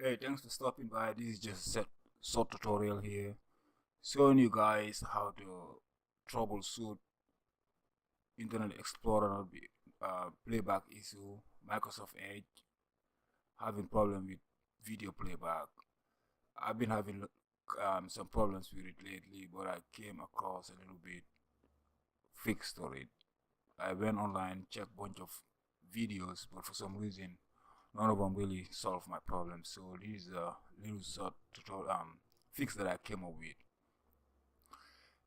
Hey, thanks for stopping by. This is just a short tutorial here showing you guys how to troubleshoot Internet Explorer or playback issue, Microsoft Edge, having problem with video playback. I've been having some problems with it lately, but I came across a little bit fix for it. I went online, checked a bunch of videos, but for some reason, none of them really solved my problem. So this is a little short tutorial fix that I came up with.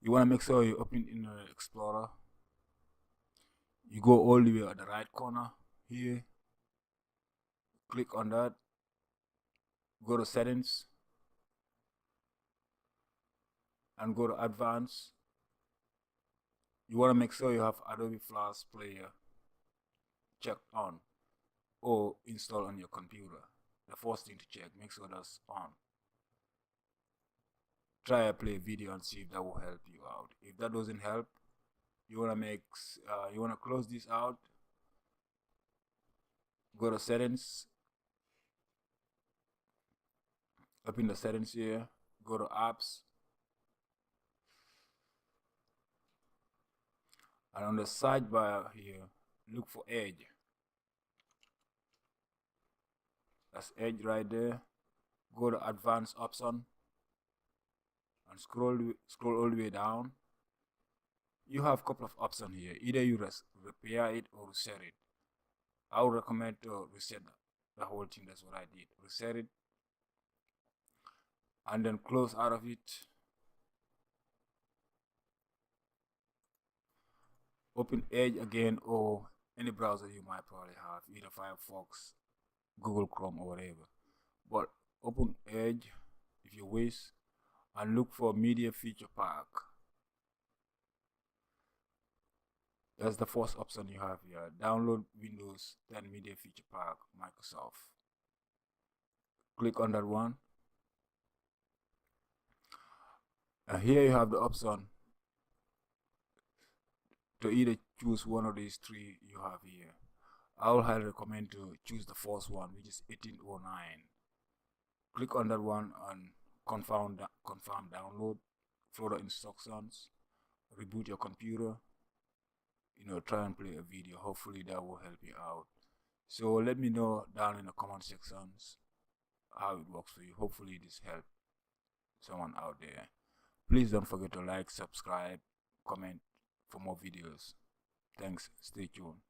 You want to make sure you open Internet Explorer. You go all the way at the right corner here. Click on that. Go to settings and go to advanced. You want to make sure you have Adobe Flash Player checked on or installed on your computer. The first thing to check, make sure that's on. Try to play a video and see if that will help you out. If that doesn't help, you want to close this out. Go to settings. Open the settings here. Go to apps. And on the sidebar here, look for Edge. That's Edge right there. Go to advanced option and scroll all the way down. You have a couple of options here. Either you repair it or reset it. I would recommend to reset the whole thing. That's what I did. Reset it and then close out of it. Open Edge again or any browser you might probably have, either Firefox, Google Chrome, or whatever. But open Edge if you wish and look for Media Feature Pack. That's the first option you have here. Download Windows 10 Media Feature Pack, Microsoft. Click on that one. And here you have the option to either choose one of these three you have here. I would highly recommend to choose the first one, which is 1809. Click on that one and confirm download, follow the instructions, reboot your computer, try and play a video. Hopefully that will help you out. So let me know down in the comment sections how it works for you. Hopefully this helped someone out there. Please don't forget to like, subscribe, comment for more videos. Thanks. Stay tuned.